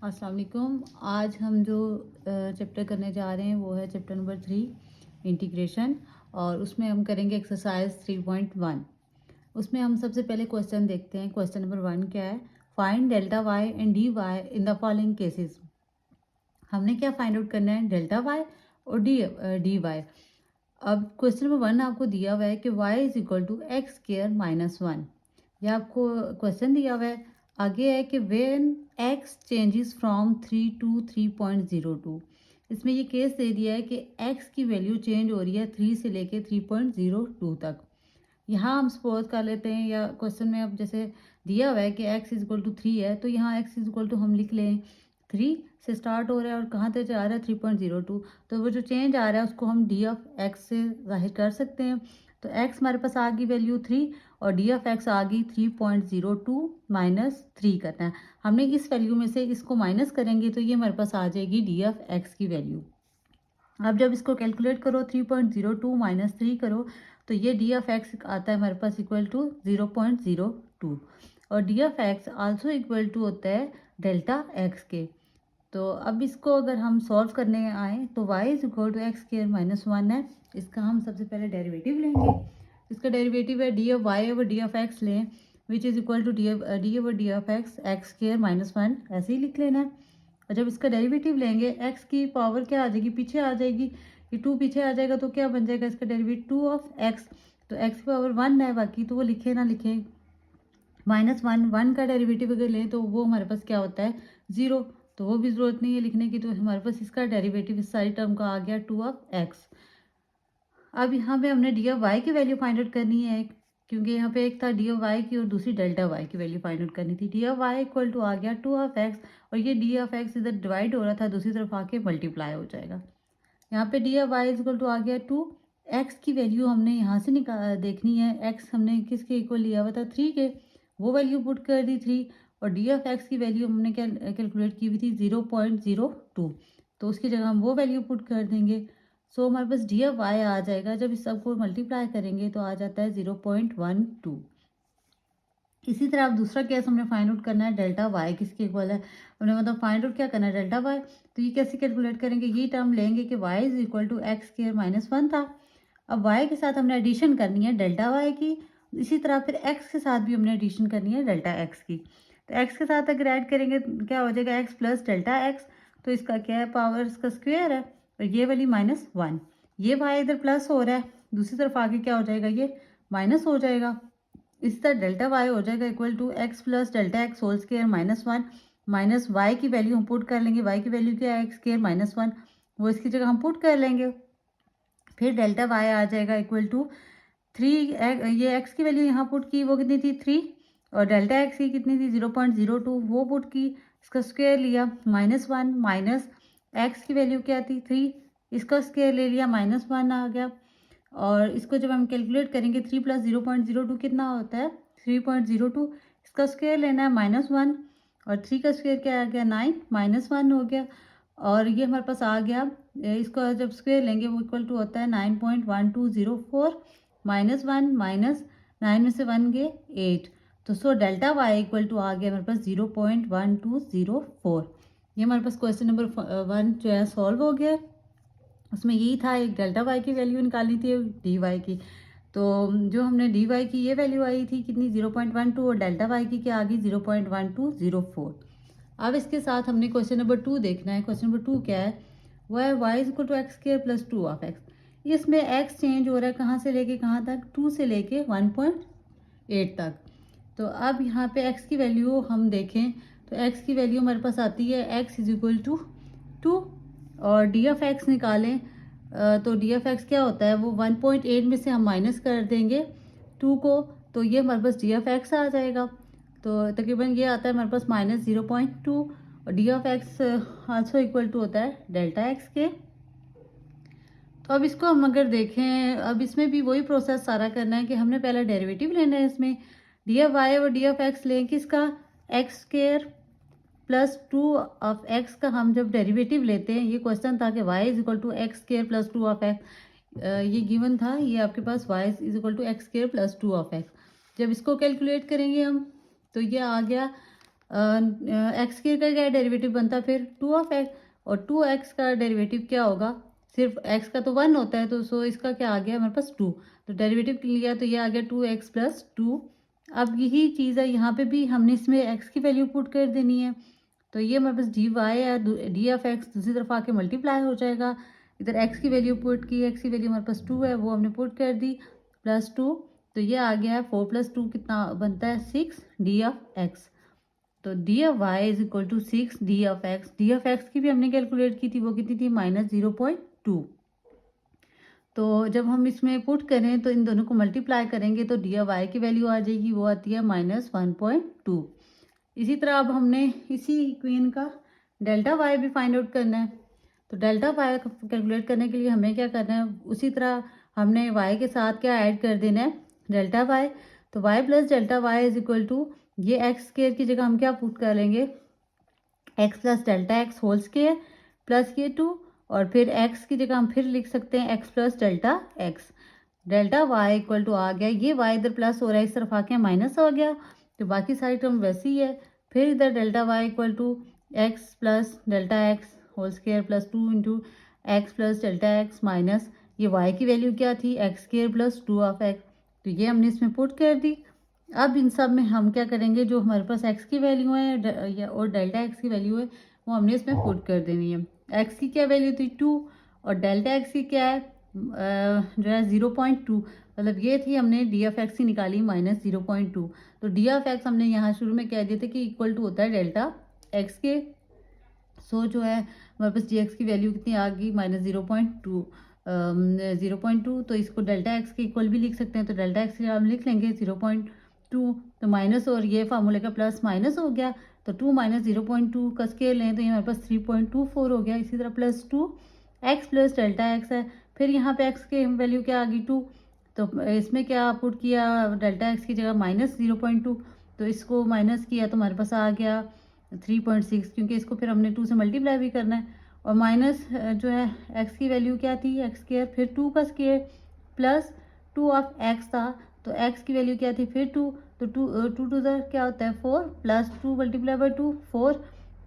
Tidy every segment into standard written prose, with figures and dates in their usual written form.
अस्सलाम वालेकुम। आज हम जो चैप्टर करने जा रहे हैं वो है चैप्टर नंबर 3 इंटीग्रेशन। और उसमें हम करेंगे एक्सरसाइज 3.1। उसमें हम सबसे पहले क्वेश्चन देखते हैं। क्वेश्चन नंबर 1 क्या है? Find delta y and d y in the following cases. हमने क्या फाइंड आउट करना है? डेल्टा वाई और डी वाई। अब क्वेश्चन नंबर 1 आपको दिया हुआ है कि y is equal to x square -1। यह आपको क्वेश्चन दिया हुआ है। आगे है कि when x changes from 3 to 3.02। इसमें ये केस दे दिया है कि x की वैल्यू चेंज हो रही है 3 से लेके 3.02 तक। यहाँ हम सपोज कर लेते हैं, या क्वेश्चन में अब जैसे दिया हुआ है कि x इज इक्वल टू 3 है, तो यहाँ x इज इक्वल टू हम लिख लें 3 से स्टार्ट हो रहा है और कहाँ तक जा रहा है 3.02। तो वो जो चेंज आ रहा है उसको हम डी ऑफ एक्स से जाहिर कर सकते हैं। तो x हमारे पास आ गई वैल्यू 3 और डी ऑफ एक्स आ गई 3.02 माइनस 3 करना है हमने। इस वैल्यू में से इसको माइनस करेंगे तो ये हमारे पास आ जाएगी डी ऑफ एक्स की वैल्यू। अब जब इसको कैलकुलेट करो 3.02 माइनस 3 करो तो ये डी ऑफ एक्स आता है हमारे पास इक्वल टू 0.02। और d of x also equal to होता है डेल्टा एक्स के। तो अब इसको अगर हम सॉल्व करने आए तो y is equal to x square -1 है। इसका हम सबसे पहले डेरिवेटिव लेंगे। इसका डेरिवेटिव है d of y over d of x लें, which is equal to d over d of x x square -1 ऐसे ही लिख लेना है। और जब इसका डेरिवेटिव लेंगे x की पावर क्या आ जाएगी? पीछे आ जाएगी। ये 2 पीछे आ जाएगा तो क्या बन जाएगा? इसका डेरिवेटिव 2 ऑफ x। तो x की पावर 1 है, बाकी तो वो लिखे ना लिखे -1 का डेरिवेटिव अगर लें तो वो हमारे पास क्या होता है? 0। तो वो भी ज़रूरत नहीं है लिखने की। तो हमारे पास इसका डेरिवेटिव इस सारी टर्म का आ गया 2 ऑफ x। अब यहाँ पे हमने डी ऑफ वाई की वैल्यू फाइंड आउट करनी है, क्योंकि यहाँ पे एक था डी ऑफ वाई की और दूसरी डेल्टा वाई की वैल्यू फाइंड आउट करनी थी। D of y equal to आ गया 2 ऑफ एक्स, और ये डी ऑफ एक्स इधर डिवाइड हो रहा था, दूसरी तरफ आके मल्टीप्लाई हो जाएगा। यहाँ पे d of y equal to आ गया 2। एक्स की वैल्यू हमने यहाँ से देखनी है। एक्स हमने किसके इक्वल लिया हुआ था? 3 के। वो वैल्यू पुट कर दी 3। और डी ऑफ एक्स की वैल्यू हमने क्या कैलकुलेट की हुई थी? 0.02। तो उसकी जगह हम वो वैल्यू पुट कर देंगे। सो हमारे पास डी ऑफ वाई आ जाएगा, जब इस सबको मल्टीप्लाई करेंगे तो आ जाता है 0.12। इसी तरह अब दूसरा केस हमने फाइंड आउट करना है डेल्टा वाई किसके इक्वल है। हमने मतलब फाइंड आउट क्या करना है? Delta y. तो ये कैसे कैलकुलेट करेंगे? ये टर्म लेंगे कि y is equal to x square -1 था। अब वाई के साथ हमने एडिशन करनी है डेल्टा वाई की। इसी तरह फिर एक्स के साथ भी हमने एडिशन करनी है डेल्टा एक्स की। तो एक्स के साथ अगर ऐड करेंगे क्या हो जाएगा? X plus delta x. तो इसका क्या है? पावर इसका स्क्वेयर है, और ये वाली -1। ये वाई इधर प्लस हो रहा है, दूसरी तरफ आगे क्या हो जाएगा? ये माइनस हो जाएगा। इस तरह डेल्टा वाई हो जाएगा equal to x plus delta x whole square -1 minus y की वैल्यू हम पुट कर लेंगे। वाई की वैल्यू क्या है? एक्स स्क्र -1, वो इसकी जगह हम पुट कर लेंगे। फिर डेल्टा वाई आ जाएगा इक्वल टू 3। ये एक्स की वैल्यू यहाँ पुट की, वो कितनी थी? 3। और डेल्टा एक्स की कितनी थी? 0.02, वो पुट की, इसका स्क्वायर लिया -1 माइनस एक्स की वैल्यू क्या थी? 3। इसका स्क्वायर ले लिया, -1 आ गया। और इसको जब हम कैलकुलेट करेंगे 3 प्लस 0.02 कितना होता है? 3.02। इसका स्क्वायर लेना है -1, और 3 का स्क्वायर क्या आ गया? 9 -1 हो गया। और ये हमारे पास आ गया, इसको जब स्क्वायर लेंगे वो इक्वल टू होता है 9.1204 -1 माइनस 9 में से 1 गए 8। तो so delta y equal to आ गया हमारे पास 0.1204। ये हमारे पास क्वेश्चन नंबर 1 जो है सॉल्व हो गया। उसमें यही था, एक डेल्टा वाई की वैल्यू निकालनी थी डी वाई की। तो जो हमने डी वाई की ये वैल्यू आई थी कितनी? 0.12, और डेल्टा वाई की क्या आ गई? 0.1204। अब इसके साथ हमने क्वेश्चन नंबर 2 देखना है। क्वेश्चन नंबर 2 क्या है? वो है y is equal to x square plus 2 of x. इसमें एक्स चेंज हो रहा है कहाँ से लेके कहाँ तक? 2 से लेके 1.8 तक। तो अब यहाँ पे एक्स की वैल्यू हम देखें तो एक्स की वैल्यू हमारे पास आती है एक्स इज इक्वल टू 2। और डी ऑफ एक्स निकालें तो डी ऑफ एक्स क्या होता है? वो 1.8 में से हम माइनस कर देंगे 2 को, तो ये हमारे पास डी ऑफ एक्स आ जाएगा। तो तकरीबन ये आता है हमारे पास -0.2। और d of x also equal to होता है डेल्टा एक्स के। तो अब इसको हम अगर देखें, अब इसमें भी वही प्रोसेस सारा करना है कि हमने पहले डेरिवेटिव लेना है। इसमें डी ऑफ वाई और डी ऑफ एक्स लें किसका? X square plus 2 of x का हम जब डेरिवेटिव लेते हैं, ये क्वेश्चन था कि y is equal to x square plus 2 of x, ये गिवन था, ये आपके पास y is equal to x square plus 2 of x. जब इसको कैलकुलेट करेंगे हम तो ये आ गया एक्स स्क्वायर का क्या डेरिवेटिव बनता है फिर 2 एक्स, और 2x का डेरिवेटिव क्या होगा, सिर्फ x का तो 1 होता है, तो सो इसका क्या आ गया हमारे पास 2, तो डेरिवेटिव लिया तो ये आ गया 2x + 2। अब यही चीज़ है यहाँ पे भी हमने इसमें x की वैल्यू पुट कर देनी है, तो ये हमारे पास dy है, डी ऑफ एक्स दूसरी तरफ आके मल्टीप्लाई हो जाएगा। इधर x की वैल्यू पुट की, x की वैल्यू हमारे पास 2 है वो हमने पुट कर दी, +2, तो ये आ गया है 4 + 2 कितना बनता है 6 डी ऑफ एक्स। तो d of y is equal to 6 d of x. D of x की भी हमने कैलकुलेट की थी, वो कितनी थी -0.2। तो जब हम इसमें पुट करें तो इन दोनों को मल्टीप्लाई करेंगे तो डी ऑफ वाई की वैल्यू आ जाएगी, वो आती है -1.2। इसी तरह अब हमने इसी इक्वेशन का डेल्टा वाई भी फाइंड आउट करना है, तो डेल्टा वाई कैलकुलेट करने के लिए हमें क्या करना है, उसी तरह हमने वाई के साथ क्या ऐड कर देना है, डेल्टा वाई। तो y plus delta y is equal to, ये एक्स स्क्वायर की जगह हम क्या पुट कर लेंगे, x plus delta x whole square plus ये 2, और फिर एक्स की जगह हम फिर लिख सकते हैं x plus delta x. Delta y equal to आ गया, ये वाई इधर प्लस हो रहा है, इस तरफ आके माइनस हो गया, तो बाकी सारी टर्म वैसी ही है। फिर इधर delta y equal to x plus delta x whole square plus 2 into x plus delta x minus, ये वाई की वैल्यू क्या थी, x square plus 2 of x, तो ये हमने इसमें पुट कर दी। अब इन सब में हम क्या करेंगे, जो हमारे पास एक्स की वैल्यू है और डेल्टा एक्स की वैल्यू है वो हमने इसमें पुट कर देनी है। एक्स की क्या वैल्यू थी 2, और डेल्टा एक्स की क्या है जो है 0.2, मतलब ये थी हमने डी ऑफ एक्स की निकाली -0.2। तो डी ऑफ एक्स हमने यहाँ शुरू में कह दिए थे कि इक्वल टू होता है डेल्टा एक्स के। सो जो है हमारे पास डी एक्स की वैल्यू कितनी आ गई -0.2, 0.2, तो इसको डेल्टा एक्स के इक्वल भी लिख सकते हैं, तो डेल्टा एक्स हम लिख लेंगे 0.2, तो माइनस और ये फार्मूले का प्लस माइनस हो गया, तो 2 - 0.2 का स्केयर लें तो ये हमारे पास 3.24 हो गया। इसी तरह +2 एक्स प्लस डेल्टा एक्स है, फिर यहाँ पे एक्स की वैल्यू क्या आ गई 2, तो इसमें क्या पुट किया, डेल्टा एक्स की जगह -0.2, तो इसको माइनस किया तो हमारे पास आ गया 3.6, क्योंकि इसको फिर हमने 2 से मल्टीप्लाई भी करना है, और माइनस जो है एक्स की वैल्यू क्या थी, एक्स स्क्वायर फिर 2 का स्क्वायर प्लस 2 ऑफ एक्स था, तो एक्स की वैल्यू क्या थी फिर 2, तो 2 क्या होता है 4, प्लस 2 मल्टीप्लाई बाई 2 4,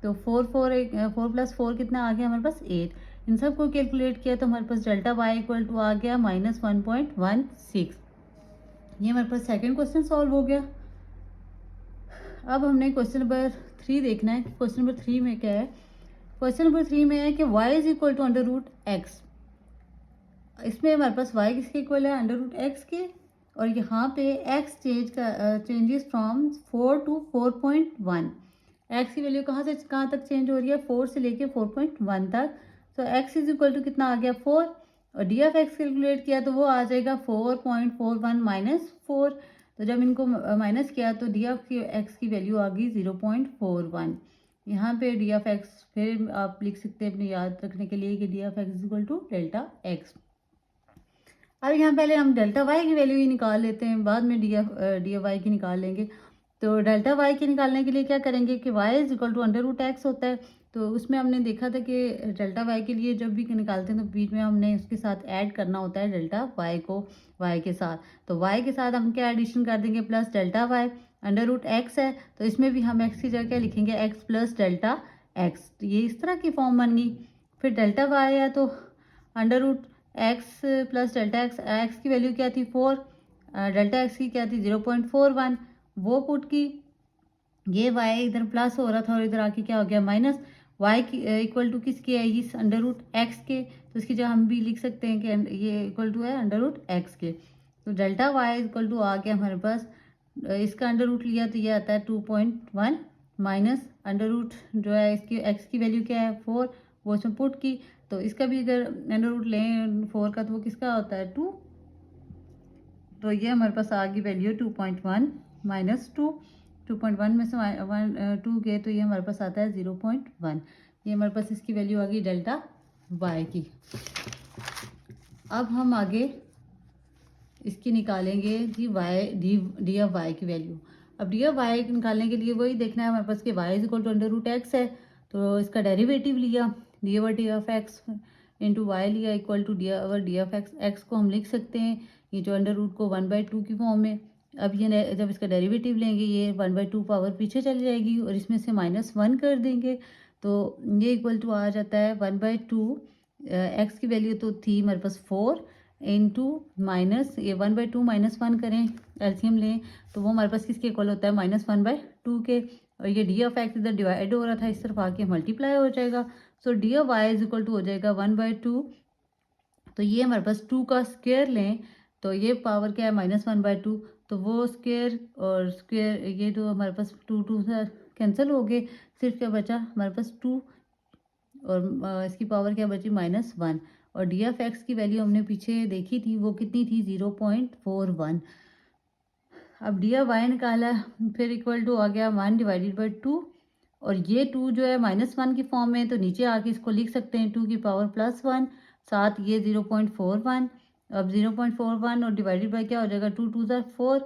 तो 4 + 4 कितना आ गया हमारे पास 8। इन सब को कैलकुलेट किया तो हमारे पास डेल्टा वाई इक्वल टू आ गया -1.16। ये हमारे पास सेकंड क्वेश्चन सॉल्व हो गया। अब हमने क्वेश्चन नंबर 3 देखना है। क्वेश्चन नंबर 3 में क्या है, क्वेश्चन नंबर 3 में है कि y is equal to √x। इसमें हमारे पास y किसके इक्वल है, √x के, और यहाँ पे x changes from 4 to 4.1। x की वैल्यू कहाँ से कहाँ तक चेंज हो रही है, 4 से लेके 4.1 तक, तो x इज इक्वल टू कितना आ गया 4, और डी ऑफ एक्स कैलकुलेट किया तो वो आ जाएगा 4.41 - 4, तो जब इनको माइनस किया तो डी ऑफ एक्स की वैल्यू आ गई 0.41। यहाँ पे डी ऑफ एक्स फिर आप लिख सकते हैं अपने याद रखने के लिए कि d of x equal to delta x. अब यहाँ पहले हम डेल्टा वाई की वैल्यू ही निकाल लेते हैं, बाद में डी ऑफ वाई की निकाल लेंगे। तो डेल्टा वाई के निकालने के लिए क्या करेंगे कि y is equal to √x होता है, तो उसमें हमने देखा था कि डेल्टा वाई के लिए जब भी निकालते हैं तो बीच में हमने उसके साथ ऐड करना होता है डेल्टा वाई को वाई के साथ, तो वाई के साथ हम क्या एडिशन कर देंगे प्लस डेल्टा वाई, √x है तो इसमें भी हम x की जगह क्या लिखेंगे x प्लस डेल्टा x, तो ये इस तरह की फॉर्म बन गई। फिर डेल्टा वाई है तो √x प्लस डेल्टा एक्स की वैल्यू क्या थी 4, डेल्टा एक्स की क्या थी 0.41, वो पुट की, ये y इधर प्लस हो रहा था और इधर आके क्या हो गया माइनस, y की इक्वल टू किसके है इस √x के, तो इसकी जगह हम भी लिख सकते हैं कि ये इक्वल टू है √x के, तो डेल्टा y इक्वल टू आ गया हमारे पास, इसका अंडर लिया तो ये आता है 2.1 माइनस जो है इसकी x की वैल्यू क्या है 4, वो इसमें पुट की, तो इसका भी अगर अंडर लें 4 का तो वो किसका होता है 2, तो ये हमारे पास आ गई वैल्यू 2.1 माइनस 2.1 में से 2 गए तो ये हमारे पास आता है 0.1, ये हमारे पास इसकी वैल्यू आ गई डेल्टा वाई की। अब हम आगे इसकी निकालेंगे जी डी ऑफ वाई की वैल्यू। अब डी ऑफ वाई निकालने के लिए वही देखना है हमारे पास कि y is equal to √x है, तो इसका डेरिवेटिव लिया d of x into y लिया equal to d of x. X को हम लिख सकते हैं ये जो √को 1/2 की फॉर्म में, अब ये जब इसका डेरिवेटिव लेंगे ये 1/2 पावर पीछे चली जाएगी और इसमें से -1 कर देंगे तो ये इक्वल टू आ जाता है 1/2 एक्स की वैल्यू तो थी हमारे पास 4 इंटू माइनस ये 1/2 -1 करें एलसीएम लें तो वो हमारे पास किसके इक्वल होता है -1/2 के। और ये डी ऑफ एक्स इधर डिवाइड हो रहा था इस तरफ आके मल्टीप्लाई हो जाएगा। So d of y is equal to हो जाएगा 1/2। तो ये हमारे पास 2 का स्क्वायर लें तो ये पावर क्या है -1/2 तो वो स्क्वायर और स्क्वायर ये तो हमारे पास 2 से कैंसिल हो गए। सिर्फ क्या बचा हमारे पास 2 और इसकी पावर क्या बची -1 और डी एफ एक्स की वैल्यू हमने पीछे देखी थी वो कितनी थी 0.41। अब डी एफ वाई निकाला फिर इक्वल टू आ गया 1/2 और ये 2 जो है -1 की फॉर्म में तो नीचे आके इसको लिख सकते हैं 2 की पावर +1 साथ ये 0.41। अब 0.41 और डिवाइडेड बाय क्या हो जाएगा 2 2 ज़ा 4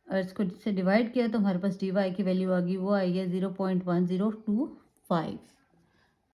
और इसको से डिवाइड किया तो हमारे पास डी वाई की वैल्यू आ गई वो आई है 0.1025।